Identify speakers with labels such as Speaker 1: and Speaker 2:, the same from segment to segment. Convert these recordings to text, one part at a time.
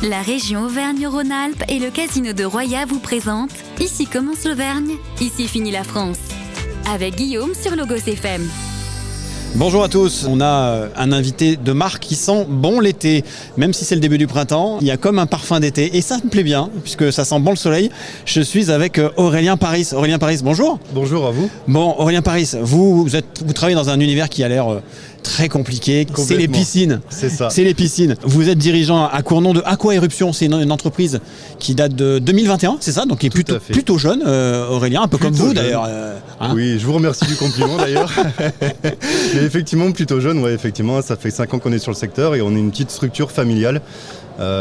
Speaker 1: La région Auvergne-Rhône-Alpes et le casino de Roya vous présentent Ici commence l'Auvergne, ici finit la France. Avec Guillaume sur Logos FM.
Speaker 2: Bonjour à tous, on a un invité de marque qui sent bon l'été. Même si c'est le début du printemps, il y a comme un parfum d'été. Et ça me plaît bien, puisque ça sent bon le soleil. Je suis avec Aurélien Paris. Aurélien Paris, bonjour.
Speaker 3: Bonjour à vous.
Speaker 2: Bon, Aurélien Paris, vous travaillez dans un univers qui a l'air très compliqué. C'est les piscines.
Speaker 3: C'est ça.
Speaker 2: C'est les piscines. Vous êtes dirigeant à Cournon de Aqua Éruption. C'est une entreprise qui date de 2021, c'est ça? Donc qui est plutôt jeune, Aurélien, un peu comme vous d'ailleurs.
Speaker 3: Oui, je vous remercie du compliment d'ailleurs. Mais effectivement, plutôt jeune, ouais, effectivement, ça fait 5 ans qu'on est sur le secteur et on est une petite structure familiale.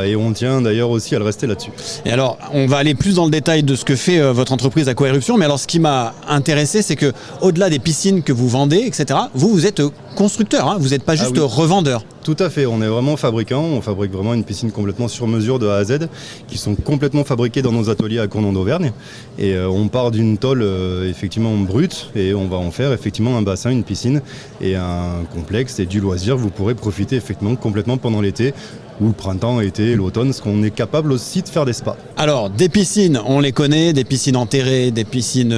Speaker 3: Et on tient d'ailleurs aussi à le rester là-dessus.
Speaker 2: Et alors, on va aller plus dans le détail de ce que fait votre entreprise Aqua Éruption. Mais alors, ce qui m'a intéressé, c'est que au-delà des piscines que vous vendez, etc., vous êtes constructeur, hein, vous n'êtes pas juste revendeur.
Speaker 3: Tout à fait, on est vraiment fabricant, on fabrique vraiment une piscine complètement sur mesure de A à Z, qui sont complètement fabriquées dans nos ateliers à Cournon d'Auvergne. Et on part d'une tôle effectivement brute et on va en faire effectivement un bassin, une piscine et un complexe et du loisir. Vous pourrez profiter effectivement complètement pendant l'été, ou le printemps, été, l'automne, parce qu'on est capable aussi de faire des spas.
Speaker 2: Alors, des piscines, on les connaît, des piscines enterrées, des piscines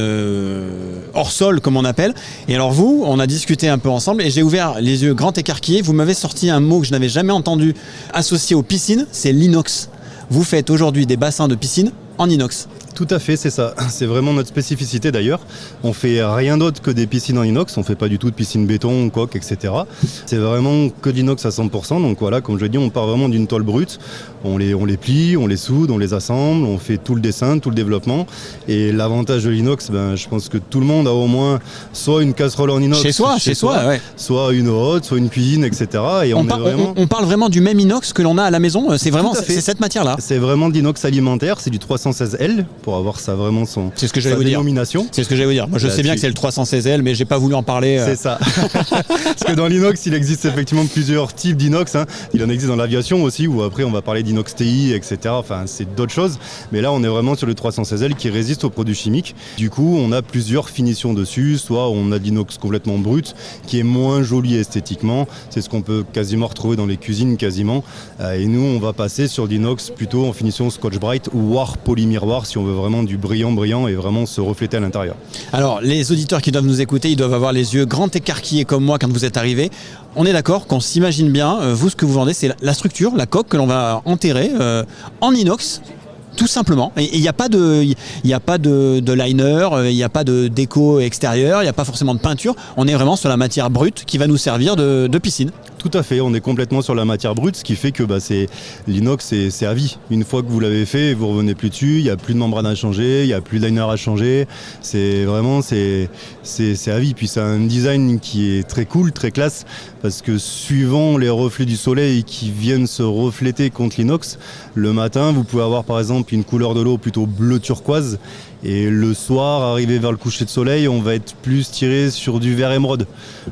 Speaker 2: hors sol, comme on appelle. Et alors vous, on a discuté un peu ensemble et j'ai ouvert les yeux grands écarquillés. Vous m'avez sorti un mot que je n'avais jamais entendu associé aux piscines, c'est l'inox. Vous faites aujourd'hui des bassins de piscine en inox.
Speaker 3: Tout à fait, c'est ça. C'est vraiment notre spécificité d'ailleurs. On fait rien d'autre que des piscines en inox. On fait pas du tout de piscine béton, coque, etc. C'est vraiment que de l'inox à 100%. Donc voilà, comme je l'ai dit, on part vraiment d'une tôle brute. On les plie, on les soude, on les assemble, on fait tout le dessin, tout le développement. Et l'avantage de l'inox, je pense que tout le monde a au moins soit une casserole en inox
Speaker 2: chez soi, ouais.
Speaker 3: Soit une hotte, soit une cuisine, etc. Et on
Speaker 2: parle vraiment du même inox que l'on a à la maison. C'est vraiment cette matière-là.
Speaker 3: C'est vraiment de l'inox alimentaire. C'est du 316L. Pour avoir ça vraiment sa dénomination.
Speaker 2: C'est ce que j'allais vous dire. Moi, je sais bien que c'est le 316L, mais j'ai pas voulu en parler.
Speaker 3: C'est ça. Parce que dans l'inox, il existe effectivement plusieurs types d'inox. Il en existe dans l'aviation aussi, où après on va parler d'inox TI, etc. Enfin, c'est d'autres choses. Mais là, on est vraiment sur le 316L qui résiste aux produits chimiques. Du coup, on a plusieurs finitions dessus. Soit on a de l'inox complètement brut, qui est moins joli esthétiquement. C'est ce qu'on peut quasiment retrouver dans les cuisines, quasiment. Et nous, on va passer sur l'inox plutôt en finition Scotch Brite ou War polymiroir, si on veut vraiment du brillant et vraiment se refléter à l'intérieur.
Speaker 2: Alors, les auditeurs qui doivent nous écouter, ils doivent avoir les yeux grands écarquillés comme moi quand vous êtes arrivé. On est d'accord qu'on s'imagine bien, vous, ce que vous vendez, c'est la structure, la coque que l'on va enterrer en inox. Tout simplement. Il n'y a pas de liner, il n'y a pas de déco extérieure, il n'y a pas forcément de peinture. On est vraiment sur la matière brute qui va nous servir de piscine.
Speaker 3: Tout à fait, on est complètement sur la matière brute, ce qui fait que l'inox, c'est à vie. Une fois que vous l'avez fait, vous ne revenez plus dessus, il n'y a plus de membrane à changer, il n'y a plus de liner à changer. C'est vraiment, c'est à vie. Puis c'est un design qui est très cool, très classe, parce que suivant les reflets du soleil qui viennent se refléter contre l'inox, le matin, vous pouvez avoir par exemple une couleur de l'eau plutôt bleu turquoise, et le soir, arrivé vers le coucher de soleil, on va être plus tiré sur du vert émeraude.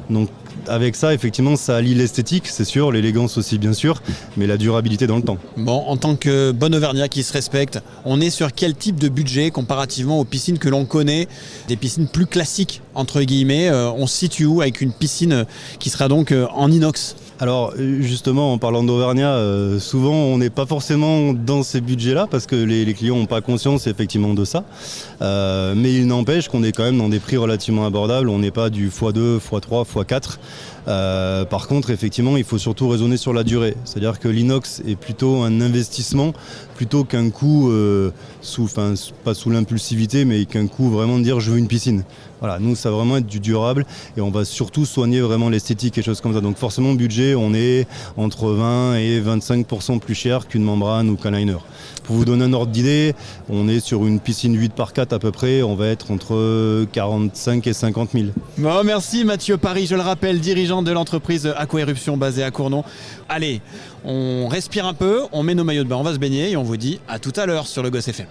Speaker 3: Donc avec ça, effectivement, ça allie l'esthétique, c'est sûr, l'élégance aussi, bien sûr, mais la durabilité dans le temps.
Speaker 2: Bon, en tant que bon Auvergnat qui se respecte, on est sur quel type de budget comparativement aux piscines que l'on connaît, des piscines plus classiques, entre guillemets, on se situe où avec une piscine qui sera donc en inox ?
Speaker 3: Alors justement, en parlant d'Auvergnat, souvent on n'est pas forcément dans ces budgets-là parce que les clients n'ont pas conscience effectivement de ça. Mais il n'empêche qu'on est quand même dans des prix relativement abordables. On n'est pas du x2, x3, x4. Par contre, effectivement, il faut surtout raisonner sur la durée. C'est-à-dire que l'inox est plutôt un investissement plutôt qu'un coût, pas sous l'impulsivité, mais qu'un coût vraiment de dire je veux une piscine. Voilà, nous, ça va vraiment être du durable et on va surtout soigner vraiment l'esthétique et choses comme ça. Donc forcément, budget, on est entre 20 et 25% plus cher qu'une membrane ou qu'un liner. Pour vous donner un ordre d'idée, on est sur une piscine 8x4 à peu près, on va être entre 45 et 50 000.
Speaker 2: Bon, merci Mathieu Paris, je le rappelle, dirigeant de l'entreprise Aqua Éruption basée à Cournon. Allez, on respire un peu, on met nos maillots de bain, on va se baigner et on vous dit à tout à l'heure sur Logos FM.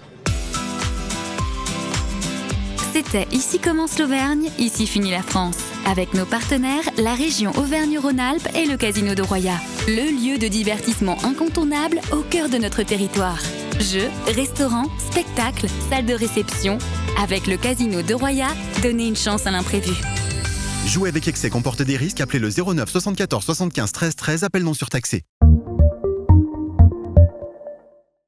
Speaker 1: C'était Ici commence l'Auvergne, ici finit la France. Avec nos partenaires, la région Auvergne-Rhône-Alpes et le casino de Roya. Le lieu de divertissement incontournable au cœur de notre territoire. Jeux, restaurants, spectacles, salles de réception. Avec le casino de Roya, donnez une chance à l'imprévu.
Speaker 4: Jouer avec excès comporte des risques. Appelez le 09 74 75 13 13. Appel non surtaxé.